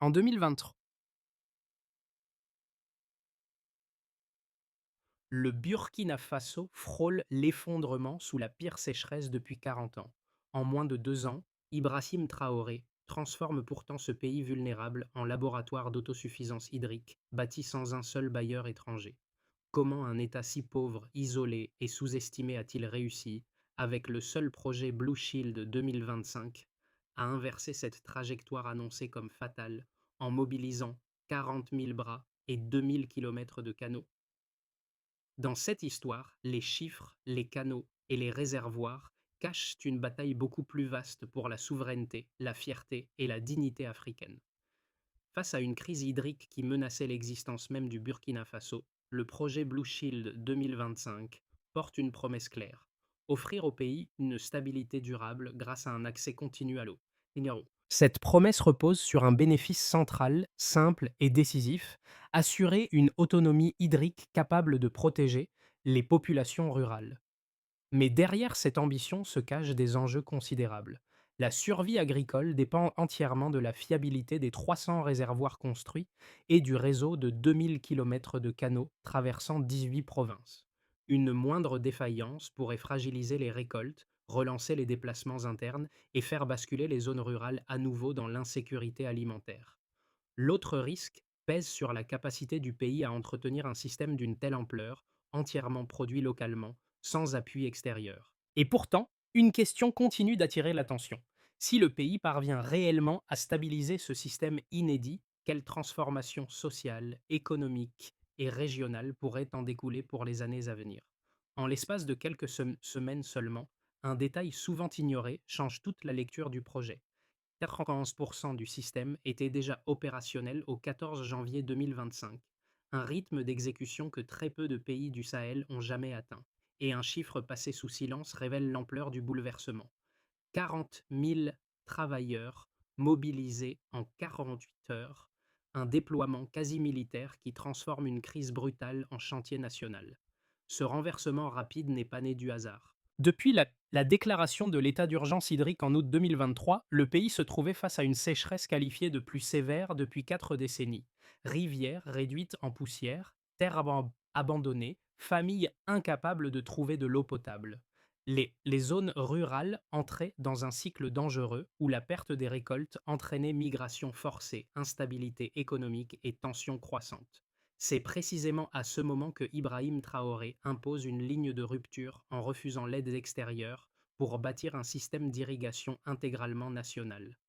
En 2023, le Burkina Faso frôle l'effondrement sous la pire sécheresse depuis 40 ans. En moins de 2 ans, Ibrahim Traoré transforme pourtant ce pays vulnérable en laboratoire d'autosuffisance hydrique, bâti sans un seul bailleur étranger. Comment un État si pauvre, isolé et sous-estimé a-t-il réussi, avec le seul projet Blue Shield 2025, à inverser cette trajectoire annoncée comme fatale en mobilisant 40 000 bras et 2000 kilomètres de canaux? Dans cette histoire, les chiffres, les canaux et les réservoirs cachent une bataille beaucoup plus vaste pour la souveraineté, la fierté et la dignité africaine. Face à une crise hydrique qui menaçait l'existence même du Burkina Faso, le projet Blue Shield 2025 porte une promesse claire: offrir au pays une stabilité durable grâce à un accès continu à l'eau. Ignaro. Cette promesse repose sur un bénéfice central, simple et décisif: assurer une autonomie hydrique capable de protéger les populations rurales. Mais derrière cette ambition se cachent des enjeux considérables. La survie agricole dépend entièrement de la fiabilité des 300 réservoirs construits et du réseau de 2000 kilomètres de canaux traversant 18 provinces. Une moindre défaillance pourrait fragiliser les récoltes, relancer les déplacements internes et faire basculer les zones rurales à nouveau dans l'insécurité alimentaire. L'autre risque pèse sur la capacité du pays à entretenir un système d'une telle ampleur, entièrement produit localement, sans appui extérieur. Et pourtant, une question continue d'attirer l'attention. Si le pays parvient réellement à stabiliser ce système inédit, quelle transformation sociale, économique et régionale pourrait en découler pour les années à venir? En l'espace de quelques semaines seulement, un détail souvent ignoré change toute la lecture du projet. 91% du système était déjà opérationnel au 14 janvier 2025, un rythme d'exécution que très peu de pays du Sahel ont jamais atteint, et un chiffre passé sous silence révèle l'ampleur du bouleversement. 40 000 travailleurs mobilisés en 48 heures, un déploiement quasi militaire qui transforme une crise brutale en chantier national. Ce renversement rapide n'est pas né du hasard. Depuis la déclaration de l'état d'urgence hydrique en août 2023, le pays se trouvait face à une sécheresse qualifiée de plus sévère depuis 4 décennies. Rivières réduites en poussière, terres abandonnées, familles incapables de trouver de l'eau potable. Les zones rurales entraient dans un cycle dangereux où la perte des récoltes entraînait migration forcée, instabilité économique et tensions croissantes. C'est précisément à ce moment que Ibrahim Traoré impose une ligne de rupture en refusant l'aide extérieure pour bâtir un système d'irrigation intégralement national.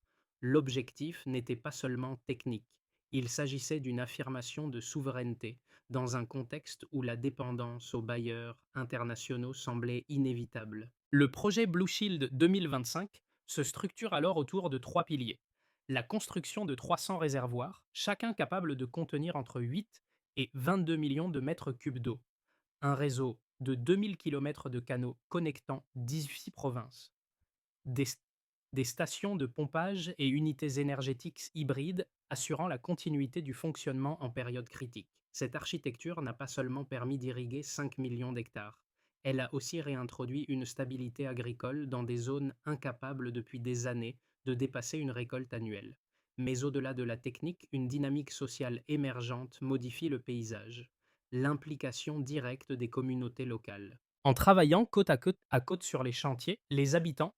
L'objectif n'était pas seulement technique, il s'agissait d'une affirmation de souveraineté dans un contexte où la dépendance aux bailleurs internationaux semblait inévitable. Le projet Blue Shield 2025 se structure alors autour de 3 piliers: la construction de 300 réservoirs, chacun capable de contenir entre 8 et 22 millions de mètres cubes d'eau, un réseau de 2000 kilomètres de canaux connectant 18 provinces, des, des stations de pompage et unités énergétiques hybrides assurant la continuité du fonctionnement en période critique. Cette architecture n'a pas seulement permis d'irriguer 5 millions d'hectares, elle a aussi réintroduit une stabilité agricole dans des zones incapables depuis des années de dépasser une récolte annuelle. Mais au-delà de la technique, une dynamique sociale émergente modifie le paysage: l'implication directe des communautés locales. En travaillant à côte sur les chantiers, les habitants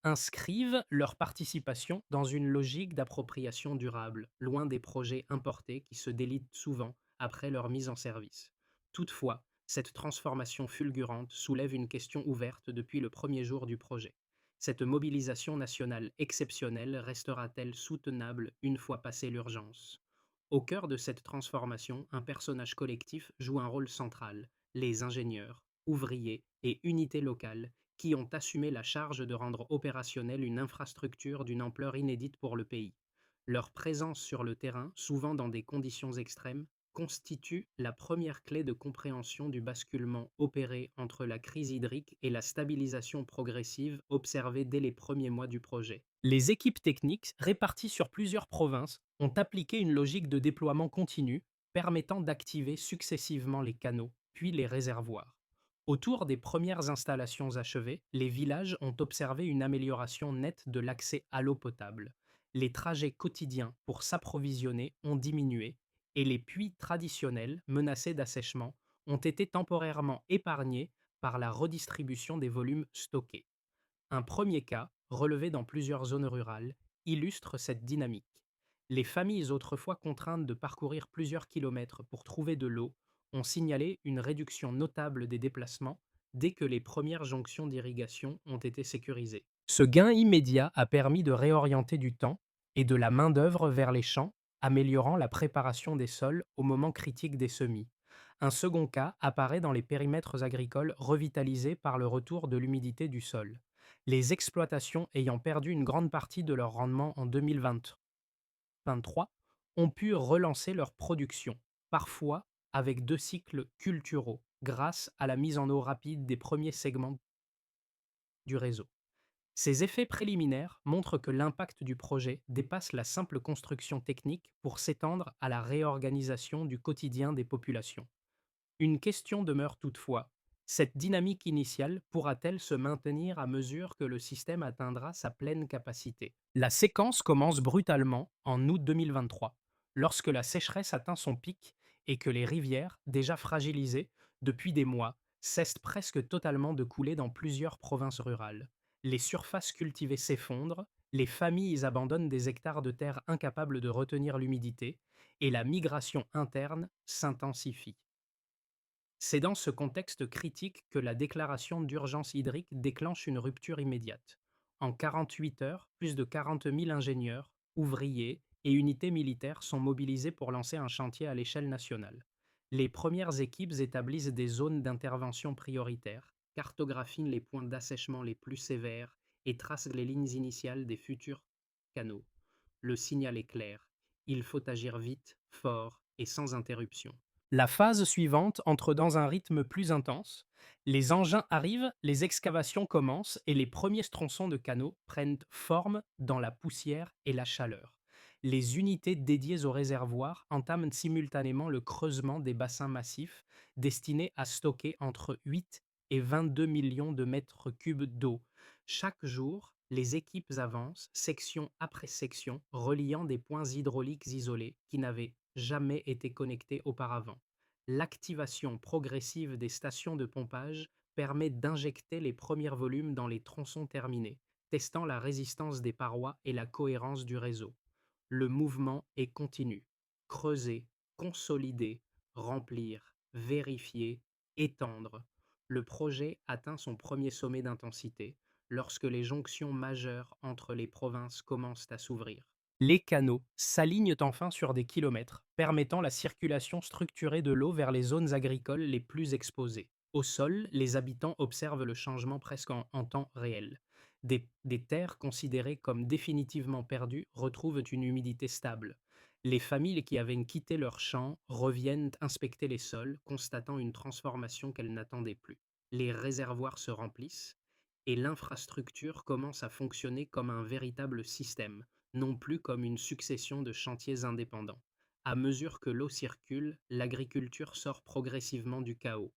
inscrivent leur participation dans une logique d'appropriation durable, loin des projets importés qui se délitent souvent après leur mise en service. Toutefois, cette transformation fulgurante soulève une question ouverte depuis le premier jour du projet. Cette mobilisation nationale exceptionnelle restera-t-elle soutenable une fois passée l'urgence? Au cœur de cette transformation, un personnage collectif joue un rôle central: les ingénieurs, ouvriers et unités locales qui ont assumé la charge de rendre opérationnelle une infrastructure d'une ampleur inédite pour le pays. Leur présence sur le terrain, souvent dans des conditions extrêmes, constitue la première clé de compréhension du basculement opéré entre la crise hydrique et la stabilisation progressive observée dès les premiers mois du projet. Les équipes techniques, réparties sur plusieurs provinces, ont appliqué une logique de déploiement continu, permettant d'activer successivement les canaux, puis les réservoirs. Autour des premières installations achevées, les villages ont observé une amélioration nette de l'accès à l'eau potable. Les trajets quotidiens pour s'approvisionner ont diminué et les puits traditionnels menacés d'assèchement ont été temporairement épargnés par la redistribution des volumes stockés. Un premier cas, relevé dans plusieurs zones rurales, illustre cette dynamique. Les familles autrefois contraintes de parcourir plusieurs kilomètres pour trouver de l'eau ont signalé une réduction notable des déplacements dès que les premières jonctions d'irrigation ont été sécurisées. Ce gain immédiat a permis de réorienter du temps et de la main-d'œuvre vers les champs, améliorant la préparation des sols au moment critique des semis. Un second cas apparaît dans les périmètres agricoles revitalisés par le retour de l'humidité du sol. Les exploitations ayant perdu une grande partie de leur rendement en 2023 ont pu relancer leur production, parfois avec deux cycles culturaux, grâce à la mise en eau rapide des premiers segments du réseau. Ces effets préliminaires montrent que l'impact du projet dépasse la simple construction technique pour s'étendre à la réorganisation du quotidien des populations. Une question demeure toutefois. Cette dynamique initiale pourra-t-elle se maintenir à mesure que le système atteindra sa pleine capacité? La séquence commence brutalement en août 2023, lorsque la sécheresse atteint son pic et que les rivières, déjà fragilisées depuis des mois, cessent presque totalement de couler dans plusieurs provinces rurales. Les surfaces cultivées s'effondrent, les familles abandonnent des hectares de terre incapables de retenir l'humidité, et la migration interne s'intensifie. C'est dans ce contexte critique que la déclaration d'urgence hydrique déclenche une rupture immédiate. En 48 heures, plus de 40 000 ingénieurs, ouvriers et unités militaires sont mobilisés pour lancer un chantier à l'échelle nationale. Les premières équipes établissent des zones d'intervention prioritaires, cartographient les points d'assèchement les plus sévères et tracent les lignes initiales des futurs canaux. Le signal est clair. Il faut agir vite, fort et sans interruption. La phase suivante entre dans un rythme plus intense. Les engins arrivent, les excavations commencent et les premiers tronçons de canaux prennent forme dans la poussière et la chaleur. Les unités dédiées aux réservoirs entament simultanément le creusement des bassins massifs destinés à stocker entre 8 et 22 millions de mètres cubes d'eau. Chaque jour, les équipes avancent, section après section, reliant des points hydrauliques isolés qui n'avaient jamais été connectés auparavant. L'activation progressive des stations de pompage permet d'injecter les premiers volumes dans les tronçons terminés, testant la résistance des parois et la cohérence du réseau. Le mouvement est continu. Creuser, consolider, remplir, vérifier, étendre. Le projet atteint son premier sommet d'intensité lorsque les jonctions majeures entre les provinces commencent à s'ouvrir. Les canaux s'alignent enfin sur des kilomètres, permettant la circulation structurée de l'eau vers les zones agricoles les plus exposées. Au sol, les habitants observent le changement presque en temps réel. Des terres considérées comme définitivement perdues retrouvent une humidité stable. Les familles qui avaient quitté leurs champs reviennent inspecter les sols, constatant une transformation qu'elles n'attendaient plus. Les réservoirs se remplissent et l'infrastructure commence à fonctionner comme un véritable système, non plus comme une succession de chantiers indépendants. À mesure que l'eau circule, l'agriculture sort progressivement du chaos.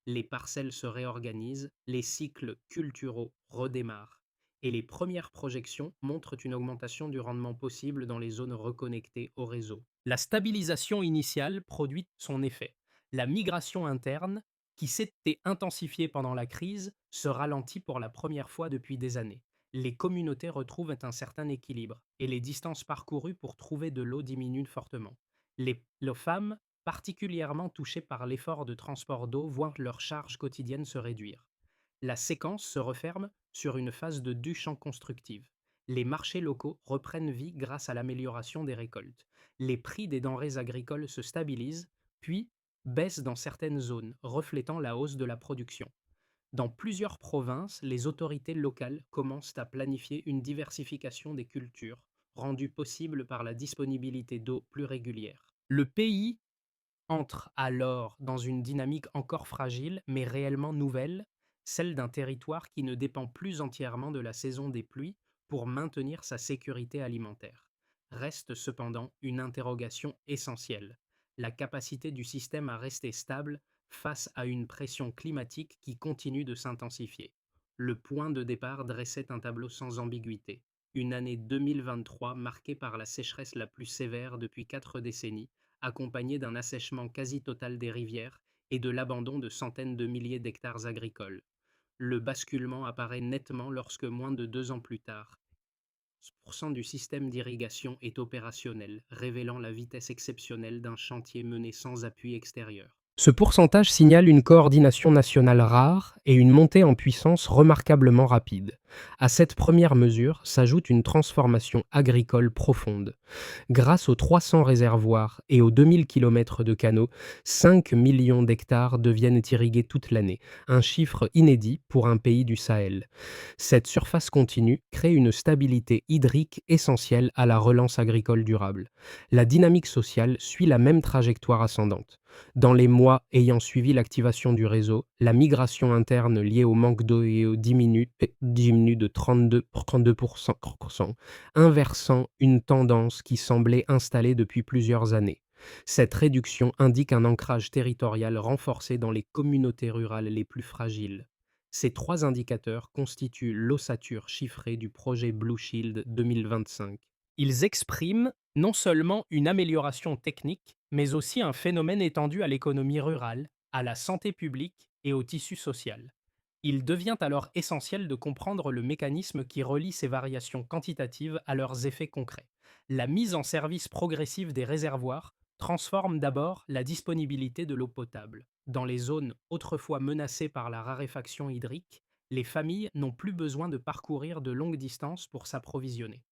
Les parcelles se réorganisent, les cycles culturaux redémarrent, et les premières projections montrent une augmentation du rendement possible dans les zones reconnectées au réseau. La stabilisation initiale produit son effet. La migration interne, qui s'était intensifiée pendant la crise, se ralentit pour la première fois depuis des années. Les communautés retrouvent un certain équilibre et les distances parcourues pour trouver de l'eau diminuent fortement. Les femmes, particulièrement touchées par l'effort de transport d'eau, voient leur charge quotidienne se réduire. La séquence se referme sur une phase de duchamp constructive. Les marchés locaux reprennent vie grâce à l'amélioration des récoltes. Les prix des denrées agricoles se stabilisent, puis baissent dans certaines zones, reflétant la hausse de la production. Dans plusieurs provinces, les autorités locales commencent à planifier une diversification des cultures, rendue possible par la disponibilité d'eau plus régulière. Le pays entre alors dans une dynamique encore fragile, mais réellement nouvelle, celle d'un territoire qui ne dépend plus entièrement de la saison des pluies pour maintenir sa sécurité alimentaire. Reste cependant une interrogation essentielle: la capacité du système à rester stable face à une pression climatique qui continue de s'intensifier. Le point de départ dressait un tableau sans ambiguïté: une année 2023 marquée par la sécheresse la plus sévère depuis 4 décennies, accompagnée d'un assèchement quasi total des rivières et de l'abandon de centaines de milliers d'hectares agricoles. Le basculement apparaît nettement lorsque moins de 2 ans plus tard, 100% du système d'irrigation est opérationnel, révélant la vitesse exceptionnelle d'un chantier mené sans appui extérieur. Ce pourcentage signale une coordination nationale rare et une montée en puissance remarquablement rapide. À cette première mesure s'ajoute une transformation agricole profonde. Grâce aux 300 réservoirs et aux 2000 km de canaux, 5 millions d'hectares deviennent irrigués toute l'année, un chiffre inédit pour un pays du Sahel. Cette surface continue crée une stabilité hydrique essentielle à la relance agricole durable. La dynamique sociale suit la même trajectoire ascendante. Dans les mois ayant suivi l'activation du réseau, la migration interne liée au manque d'eau et diminue de 32%, inversant une tendance qui semblait installée depuis plusieurs années. Cette réduction indique un ancrage territorial renforcé dans les communautés rurales les plus fragiles. Ces trois indicateurs constituent l'ossature chiffrée du projet Blue Shield 2025. Ils expriment non seulement une amélioration technique, mais aussi un phénomène étendu à l'économie rurale, à la santé publique et au tissu social. Il devient alors essentiel de comprendre le mécanisme qui relie ces variations quantitatives à leurs effets concrets. La mise en service progressive des réservoirs transforme d'abord la disponibilité de l'eau potable. Dans les zones autrefois menacées par la raréfaction hydrique, les familles n'ont plus besoin de parcourir de longues distances pour s'approvisionner.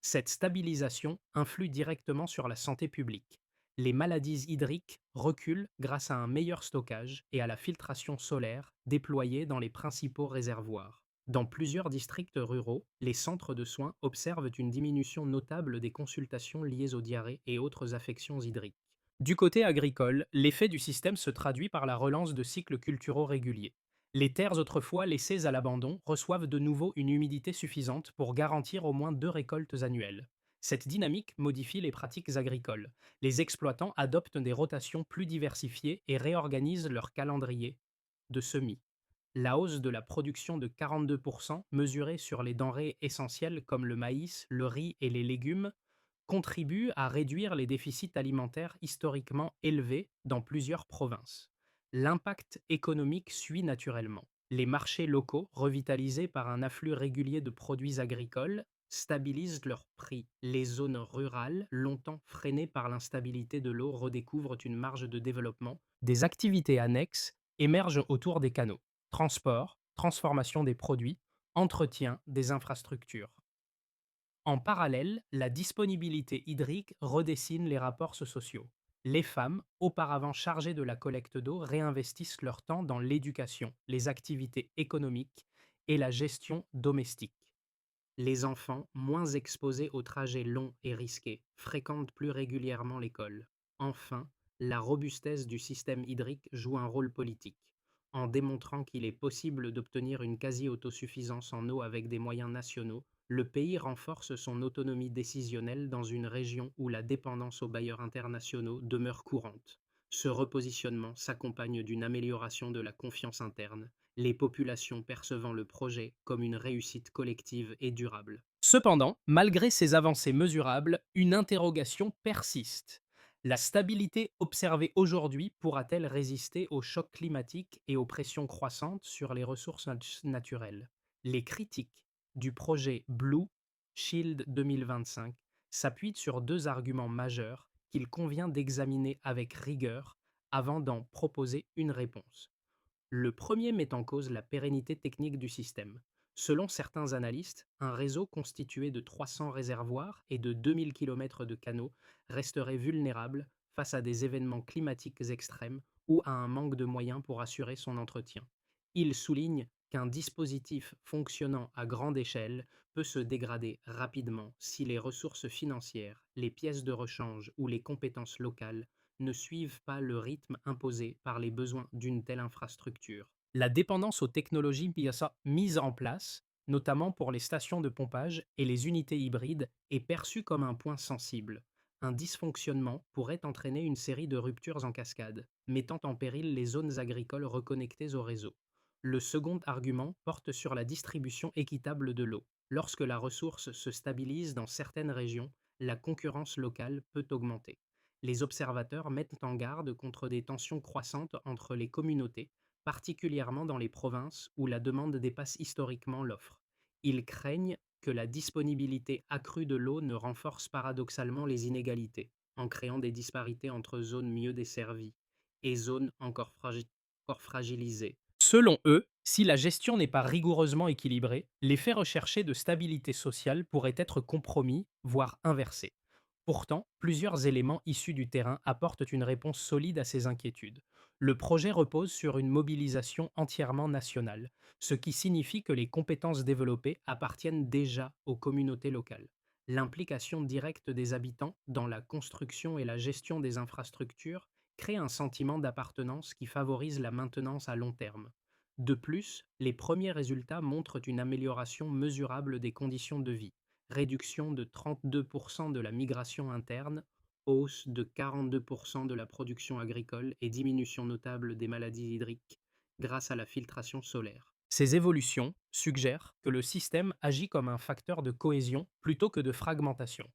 Cette stabilisation influe directement sur la santé publique. Les maladies hydriques reculent grâce à un meilleur stockage et à la filtration solaire déployée dans les principaux réservoirs. Dans plusieurs districts ruraux, les centres de soins observent une diminution notable des consultations liées aux diarrhées et autres affections hydriques. Du côté agricole, l'effet du système se traduit par la relance de cycles culturaux réguliers. Les terres autrefois laissées à l'abandon reçoivent de nouveau une humidité suffisante pour garantir au moins 2 récoltes annuelles. Cette dynamique modifie les pratiques agricoles. Les exploitants adoptent des rotations plus diversifiées et réorganisent leur calendrier de semis. La hausse de la production de 42% mesurée sur les denrées essentielles comme le maïs, le riz et les légumes contribue à réduire les déficits alimentaires historiquement élevés dans plusieurs provinces. L'impact économique suit naturellement. Les marchés locaux, revitalisés par un afflux régulier de produits agricoles, stabilisent leurs prix. Les zones rurales, longtemps freinées par l'instabilité de l'eau, redécouvrent une marge de développement. Des activités annexes émergent autour des canaux. Transport, transformation des produits, entretien des infrastructures. En parallèle, la disponibilité hydrique redessine les rapports sociaux. Les femmes, auparavant chargées de la collecte d'eau, réinvestissent leur temps dans l'éducation, les activités économiques et la gestion domestique. Les enfants, moins exposés aux trajets longs et risqués, fréquentent plus régulièrement l'école. Enfin, la robustesse du système hydrique joue un rôle politique. En démontrant qu'il est possible d'obtenir une quasi-autosuffisance en eau avec des moyens nationaux, le pays renforce son autonomie décisionnelle dans une région où la dépendance aux bailleurs internationaux demeure courante. Ce repositionnement s'accompagne d'une amélioration de la confiance interne, les populations percevant le projet comme une réussite collective et durable. Cependant, malgré ces avancées mesurables, une interrogation persiste. La stabilité observée aujourd'hui pourra-t-elle résister aux chocs climatiques et aux pressions croissantes sur les ressources naturelles? Les critiques du projet Blue Shield 2025 s'appuient sur deux arguments majeurs qu'il convient d'examiner avec rigueur avant d'en proposer une réponse. Le premier met en cause la pérennité technique du système. Selon certains analystes, un réseau constitué de 300 réservoirs et de 2000 km de canaux resterait vulnérable face à des événements climatiques extrêmes ou à un manque de moyens pour assurer son entretien. Il souligne qu'un dispositif fonctionnant à grande échelle peut se dégrader rapidement si les ressources financières, les pièces de rechange ou les compétences locales ne suivent pas le rythme imposé par les besoins d'une telle infrastructure. La dépendance aux technologies mises en place, notamment pour les stations de pompage et les unités hybrides, est perçue comme un point sensible. Un dysfonctionnement pourrait entraîner une série de ruptures en cascade, mettant en péril les zones agricoles reconnectées au réseau. Le second argument porte sur la distribution équitable de l'eau. Lorsque la ressource se stabilise dans certaines régions, la concurrence locale peut augmenter. Les observateurs mettent en garde contre des tensions croissantes entre les communautés, particulièrement dans les provinces où la demande dépasse historiquement l'offre. Ils craignent que la disponibilité accrue de l'eau ne renforce paradoxalement les inégalités, en créant des disparités entre zones mieux desservies et zones encore fragilisées. Selon eux, si la gestion n'est pas rigoureusement équilibrée, l'effet recherché de stabilité sociale pourrait être compromis, voire inversé. Pourtant, plusieurs éléments issus du terrain apportent une réponse solide à ces inquiétudes. Le projet repose sur une mobilisation entièrement nationale, ce qui signifie que les compétences développées appartiennent déjà aux communautés locales. L'implication directe des habitants dans la construction et la gestion des infrastructures crée un sentiment d'appartenance qui favorise la maintenance à long terme. De plus, les premiers résultats montrent une amélioration mesurable des conditions de vie: réduction de 32% de la migration interne, hausse de 42% de la production agricole et diminution notable des maladies hydriques grâce à la filtration solaire. Ces évolutions suggèrent que le système agit comme un facteur de cohésion plutôt que de fragmentation.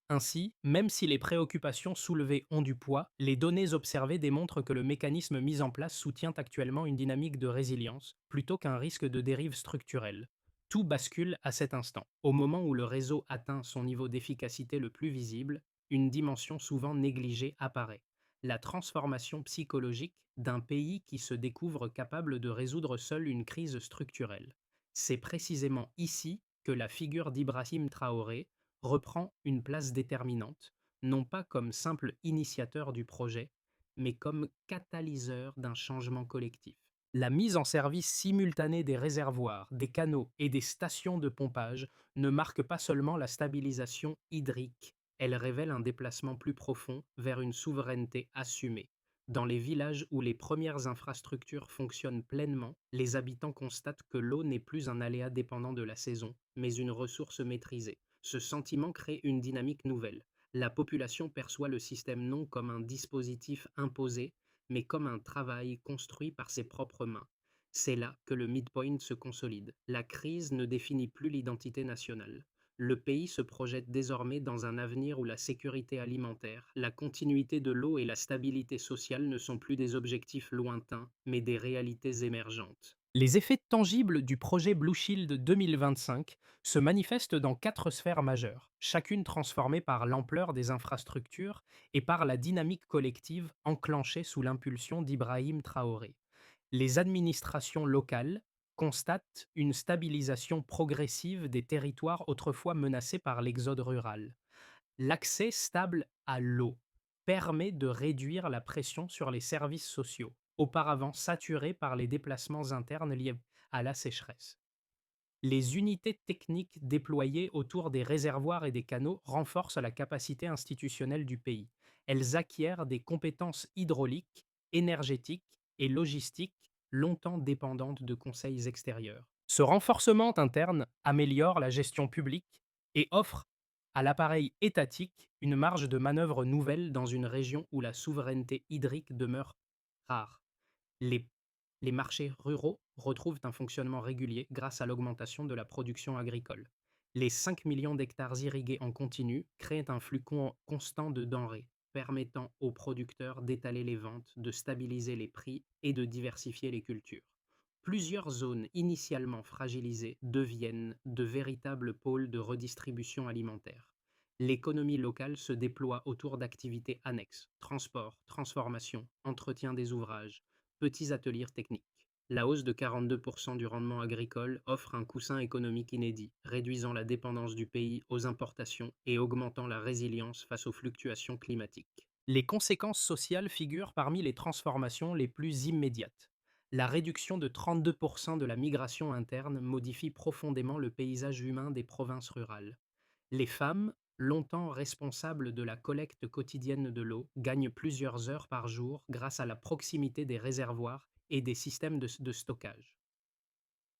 Ainsi, même si les préoccupations soulevées ont du poids, les données observées démontrent que le mécanisme mis en place soutient actuellement une dynamique de résilience plutôt qu'un risque de dérive structurelle. Tout bascule à cet instant. Au moment où le réseau atteint son niveau d'efficacité le plus visible, une dimension souvent négligée apparaît: la transformation psychologique d'un pays qui se découvre capable de résoudre seul une crise structurelle. C'est précisément ici que la figure d'Ibrahim Traoré reprend une place déterminante, non pas comme simple initiateur du projet, mais comme catalyseur d'un changement collectif. La mise en service simultanée des réservoirs, des canaux et des stations de pompage ne marque pas seulement la stabilisation hydrique, elle révèle un déplacement plus profond vers une souveraineté assumée. Dans les villages où les premières infrastructures fonctionnent pleinement, les habitants constatent que l'eau n'est plus un aléa dépendant de la saison, mais une ressource maîtrisée. Ce sentiment crée une dynamique nouvelle. La population perçoit le système non comme un dispositif imposé, mais comme un travail construit par ses propres mains. C'est là que le midpoint se consolide. La crise ne définit plus l'identité nationale. Le pays se projette désormais dans un avenir où la sécurité alimentaire, la continuité de l'eau et la stabilité sociale ne sont plus des objectifs lointains, mais des réalités émergentes. Les effets tangibles du projet Blue Shield 2025 se manifestent dans quatre sphères majeures, chacune transformée par l'ampleur des infrastructures et par la dynamique collective enclenchée sous l'impulsion d'Ibrahim Traoré. Les administrations locales constatent une stabilisation progressive des territoires autrefois menacés par l'exode rural. L'accès stable à l'eau permet de réduire la pression sur les services sociaux, auparavant saturés par les déplacements internes liés à la sécheresse. Les unités techniques déployées autour des réservoirs et des canaux renforcent la capacité institutionnelle du pays. Elles acquièrent des compétences hydrauliques, énergétiques et logistiques longtemps dépendantes de conseils extérieurs. Ce renforcement interne améliore la gestion publique et offre à l'appareil étatique une marge de manœuvre nouvelle dans une région où la souveraineté hydrique demeure rare. Les, les marchés ruraux retrouvent un fonctionnement régulier grâce à l'augmentation de la production agricole. Les 5 millions d'hectares irrigués en continu créent un flux constant de denrées, permettant aux producteurs d'étaler les ventes, de stabiliser les prix et de diversifier les cultures. Plusieurs zones initialement fragilisées deviennent de véritables pôles de redistribution alimentaire. L'économie locale se déploie autour d'activités annexes: transport, transformation, entretien des ouvrages, petits ateliers techniques. La hausse de 42% du rendement agricole offre un coussin économique inédit, réduisant la dépendance du pays aux importations et augmentant la résilience face aux fluctuations climatiques. Les conséquences sociales figurent parmi les transformations les plus immédiates. La réduction de 32% de la migration interne modifie profondément le paysage humain des provinces rurales. Les femmes, longtemps responsables de la collecte quotidienne de l'eau, gagnent plusieurs heures par jour grâce à la proximité des réservoirs et des systèmes de stockage.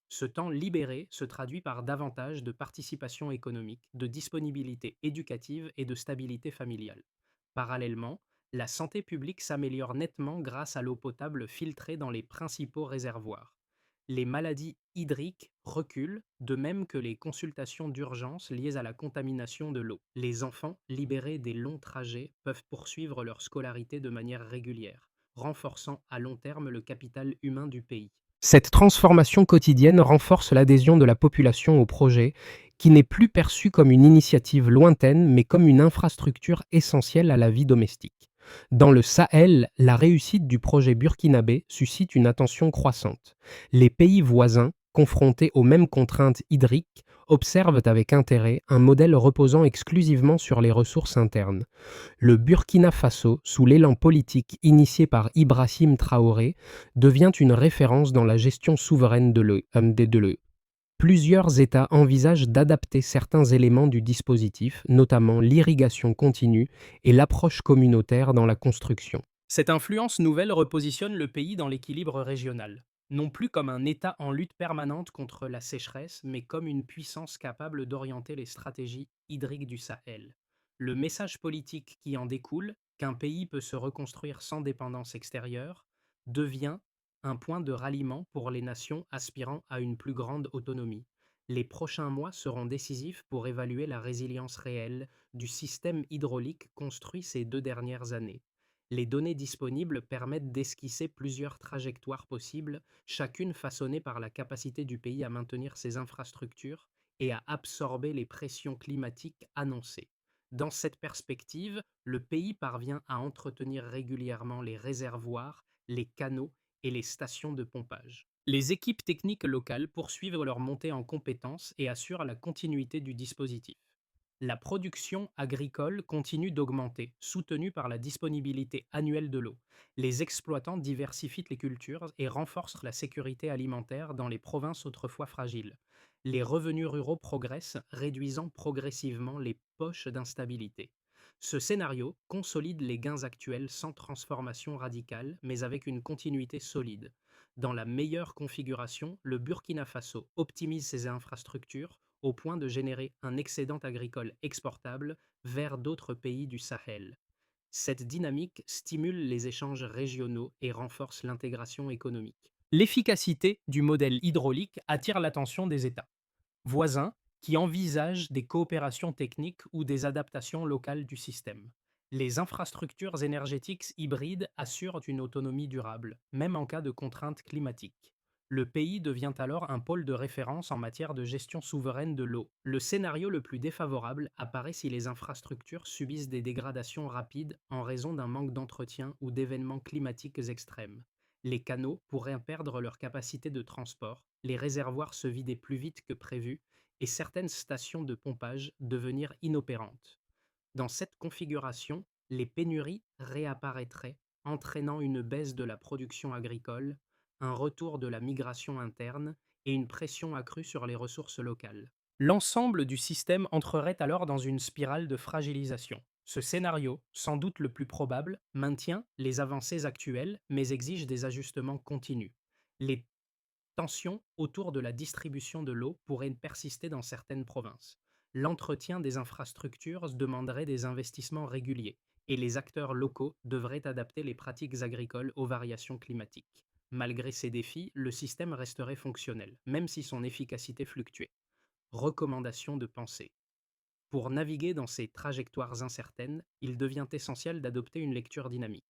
Ce temps libéré se traduit par davantage de participation économique, de disponibilité éducative et de stabilité familiale. Parallèlement, la santé publique s'améliore nettement grâce à l'eau potable filtrée dans les principaux réservoirs. Les maladies hydriques reculent, de même que les consultations d'urgence liées à la contamination de l'eau. Les enfants, libérés des longs trajets, peuvent poursuivre leur scolarité de manière régulière, renforçant à long terme le capital humain du pays. Cette transformation quotidienne renforce l'adhésion de la population au projet, qui n'est plus perçu comme une initiative lointaine, mais comme une infrastructure essentielle à la vie domestique. Dans le Sahel, la réussite du projet burkinabé suscite une attention croissante. Les pays voisins, confrontés aux mêmes contraintes hydriques, observent avec intérêt un modèle reposant exclusivement sur les ressources internes. Le Burkina Faso, sous l'élan politique initié par Ibrahim Traoré, devient une référence dans la gestion souveraine de l'eau. Plusieurs États envisagent d'adapter certains éléments du dispositif, notamment l'irrigation continue et l'approche communautaire dans la construction. Cette influence nouvelle repositionne le pays dans l'équilibre régional, non plus comme un État en lutte permanente contre la sécheresse, mais comme une puissance capable d'orienter les stratégies hydriques du Sahel. Le message politique qui en découle, qu'un pays peut se reconstruire sans dépendance extérieure, devient un point de ralliement pour les nations aspirant à une plus grande autonomie. Les prochains mois seront décisifs pour évaluer la résilience réelle du système hydraulique construit ces 2 dernières années. Les données disponibles permettent d'esquisser plusieurs trajectoires possibles, chacune façonnée par la capacité du pays à maintenir ses infrastructures et à absorber les pressions climatiques annoncées. Dans cette perspective, le pays parvient à entretenir régulièrement les réservoirs, les canaux et les stations de pompage. Les équipes techniques locales poursuivent leur montée en compétences et assurent la continuité du dispositif. La production agricole continue d'augmenter, soutenue par la disponibilité annuelle de l'eau. Les exploitants diversifient les cultures et renforcent la sécurité alimentaire dans les provinces autrefois fragiles. Les revenus ruraux progressent, réduisant progressivement les poches d'instabilité. Ce scénario consolide les gains actuels sans transformation radicale, mais avec une continuité solide. Dans la meilleure configuration, le Burkina Faso optimise ses infrastructures au point de générer un excédent agricole exportable vers d'autres pays du Sahel. Cette dynamique stimule les échanges régionaux et renforce l'intégration économique. L'efficacité du modèle hydraulique attire l'attention des États voisins qui envisagent des coopérations techniques ou des adaptations locales du système. Les infrastructures énergétiques hybrides assurent une autonomie durable, même en cas de contraintes climatiques. Le pays devient alors un pôle de référence en matière de gestion souveraine de l'eau. Le scénario le plus défavorable apparaît si les infrastructures subissent des dégradations rapides en raison d'un manque d'entretien ou d'événements climatiques extrêmes. Les canaux pourraient perdre leur capacité de transport, les réservoirs se vider plus vite que prévu et certaines stations de pompage devenir inopérantes. Dans cette configuration, les pénuries réapparaîtraient, entraînant une baisse de la production agricole, un retour de la migration interne et une pression accrue sur les ressources locales. L'ensemble du système entrerait alors dans une spirale de fragilisation. Ce scénario, sans doute le plus probable, maintient les avancées actuelles mais exige des ajustements continus. Les tensions autour de la distribution de l'eau pourraient persister dans certaines provinces. L'entretien des infrastructures demanderait des investissements réguliers et les acteurs locaux devraient adapter les pratiques agricoles aux variations climatiques. Malgré ces défis, le système resterait fonctionnel, même si son efficacité fluctuait. Recommandation de pensée. Pour naviguer dans ces trajectoires incertaines, il devient essentiel d'adopter une lecture dynamique.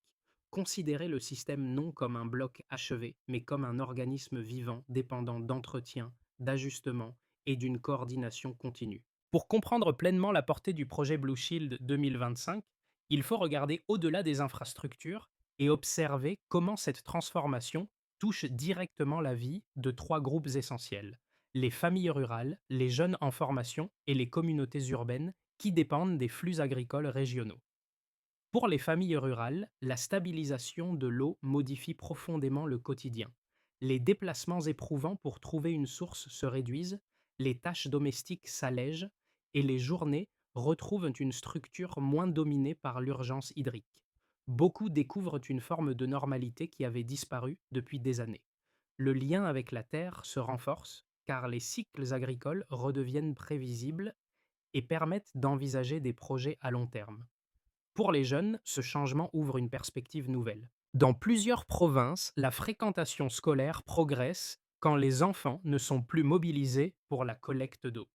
Considérer le système non comme un bloc achevé, mais comme un organisme vivant dépendant d'entretien, d'ajustement et d'une coordination continue. Pour comprendre pleinement la portée du projet Blue Shield 2025, il faut regarder au-delà des infrastructures et observer comment cette transformation touche directement la vie de trois groupes essentiels: les familles rurales, les jeunes en formation et les communautés urbaines qui dépendent des flux agricoles régionaux. Pour les familles rurales, la stabilisation de l'eau modifie profondément le quotidien. Les déplacements éprouvants pour trouver une source se réduisent, les tâches domestiques s'allègent et les journées retrouvent une structure moins dominée par l'urgence hydrique. Beaucoup découvrent une forme de normalité qui avait disparu depuis des années. Le lien avec la terre se renforce car les cycles agricoles redeviennent prévisibles et permettent d'envisager des projets à long terme. Pour les jeunes, ce changement ouvre une perspective nouvelle. Dans plusieurs provinces, la fréquentation scolaire progresse quand les enfants ne sont plus mobilisés pour la collecte d'eau.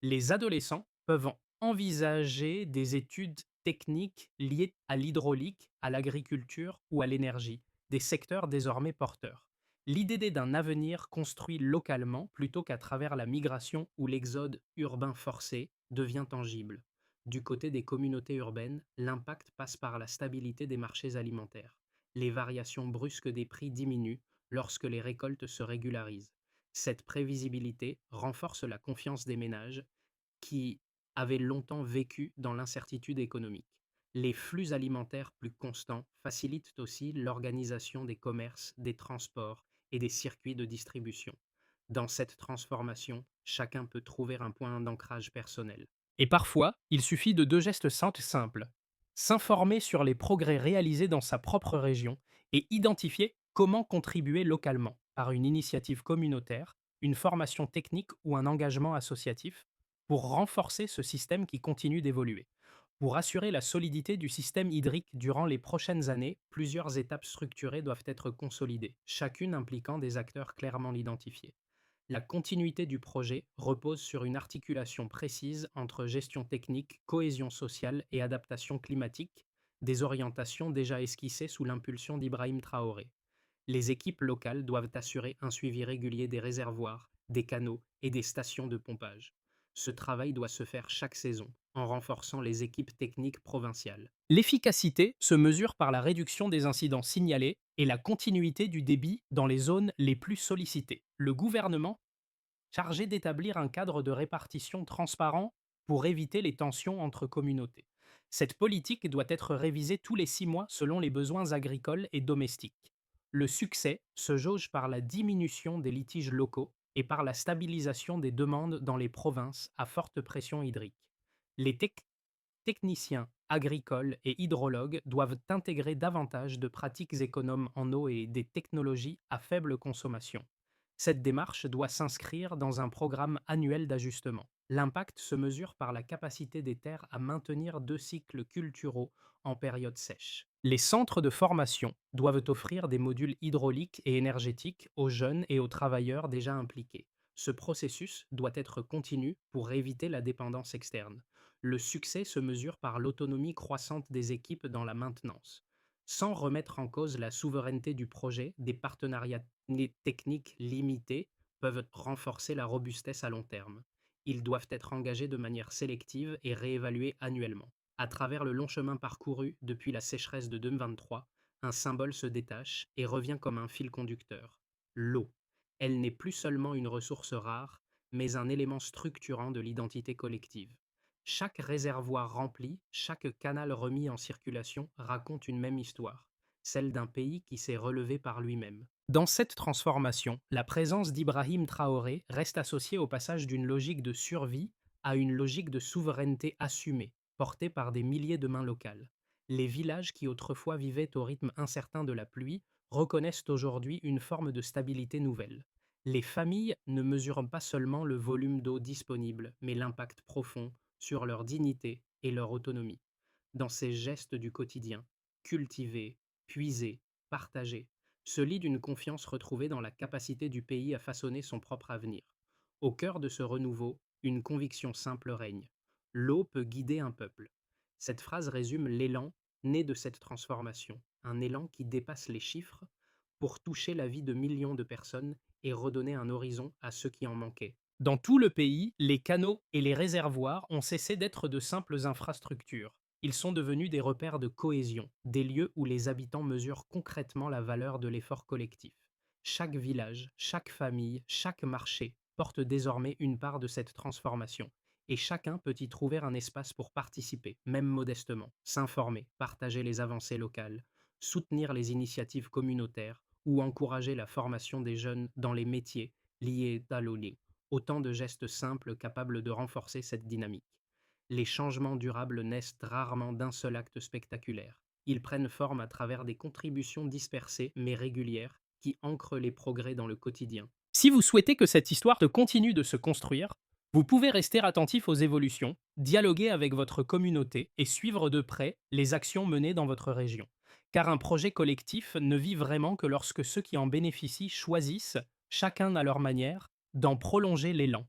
Les adolescents peuvent envisager des études techniques liées à l'hydraulique, à l'agriculture ou à l'énergie, des secteurs désormais porteurs. L'idée d'un avenir construit localement plutôt qu'à travers la migration ou l'exode urbain forcé devient tangible. Du côté des communautés urbaines, l'impact passe par la stabilité des marchés alimentaires. Les variations brusques des prix diminuent lorsque les récoltes se régularisent. Cette prévisibilité renforce la confiance des ménages qui avaient longtemps vécu dans l'incertitude économique. Les flux alimentaires plus constants facilitent aussi l'organisation des commerces, des transports et des circuits de distribution. Dans cette transformation, chacun peut trouver un point d'ancrage personnel. Et parfois, il suffit de deux gestes simples. S'informer sur les progrès réalisés dans sa propre région et identifier comment contribuer localement par une initiative communautaire, une formation technique ou un engagement associatif pour renforcer ce système qui continue d'évoluer. Pour assurer la solidité du système hydrique durant les prochaines années, plusieurs étapes structurées doivent être consolidées, chacune impliquant des acteurs clairement identifiés. La continuité du projet repose sur une articulation précise entre gestion technique, cohésion sociale et adaptation climatique, des orientations déjà esquissées sous l'impulsion d'Ibrahim Traoré. Les équipes locales doivent assurer un suivi régulier des réservoirs, des canaux et des stations de pompage. Ce travail doit se faire chaque saison, en renforçant les équipes techniques provinciales. L'efficacité se mesure par la réduction des incidents signalés et la continuité du débit dans les zones les plus sollicitées. Le gouvernement, chargé d'établir un cadre de répartition transparent pour éviter les tensions entre communautés. Cette politique doit être révisée tous les 6 mois selon les besoins agricoles et domestiques. Le succès se jauge par la diminution des litiges locaux et par la stabilisation des demandes dans les provinces à forte pression hydrique. Les techniciens agricoles et hydrologues doivent intégrer davantage de pratiques économes en eau et des technologies à faible consommation. Cette démarche doit s'inscrire dans un programme annuel d'ajustement. L'impact se mesure par la capacité des terres à maintenir 2 cycles culturaux en période sèche. Les centres de formation doivent offrir des modules hydrauliques et énergétiques aux jeunes et aux travailleurs déjà impliqués. Ce processus doit être continu pour éviter la dépendance externe. Le succès se mesure par l'autonomie croissante des équipes dans la maintenance. Sans remettre en cause la souveraineté du projet, des partenariats techniques limités peuvent renforcer la robustesse à long terme. Ils doivent être engagés de manière sélective et réévalués annuellement. À travers le long chemin parcouru depuis la sécheresse de 2023, un symbole se détache et revient comme un fil conducteur. L'eau. Elle n'est plus seulement une ressource rare, mais un élément structurant de l'identité collective. Chaque réservoir rempli, chaque canal remis en circulation raconte une même histoire, celle d'un pays qui s'est relevé par lui-même. Dans cette transformation, la présence d'Ibrahim Traoré reste associée au passage d'une logique de survie à une logique de souveraineté assumée, portée par des milliers de mains locales. Les villages qui autrefois vivaient au rythme incertain de la pluie reconnaissent aujourd'hui une forme de stabilité nouvelle. Les familles ne mesurent pas seulement le volume d'eau disponible, mais l'impact profond sur leur dignité et leur autonomie. Dans ces gestes du quotidien, cultivés, puisés, partagés, se lie d'une confiance retrouvée dans la capacité du pays à façonner son propre avenir. Au cœur de ce renouveau, une conviction simple règne. L'eau peut guider un peuple. Cette phrase résume l'élan né de cette transformation, un élan qui dépasse les chiffres pour toucher la vie de millions de personnes et redonner un horizon à ceux qui en manquaient. Dans tout le pays, les canaux et les réservoirs ont cessé d'être de simples infrastructures. Ils sont devenus des repères de cohésion, des lieux où les habitants mesurent concrètement la valeur de l'effort collectif. Chaque village, chaque famille, chaque marché porte désormais une part de cette transformation, et chacun peut y trouver un espace pour participer, même modestement, s'informer, partager les avancées locales, soutenir les initiatives communautaires ou encourager la formation des jeunes dans les métiers liés à l'eau. Autant de gestes simples capables de renforcer cette dynamique. Les changements durables naissent rarement d'un seul acte spectaculaire. Ils prennent forme à travers des contributions dispersées mais régulières qui ancrent les progrès dans le quotidien. Si vous souhaitez que cette histoire continue de se construire, vous pouvez rester attentif aux évolutions, dialoguer avec votre communauté et suivre de près les actions menées dans votre région. Car un projet collectif ne vit vraiment que lorsque ceux qui en bénéficient choisissent, chacun à leur manière, d'en prolonger l'élan.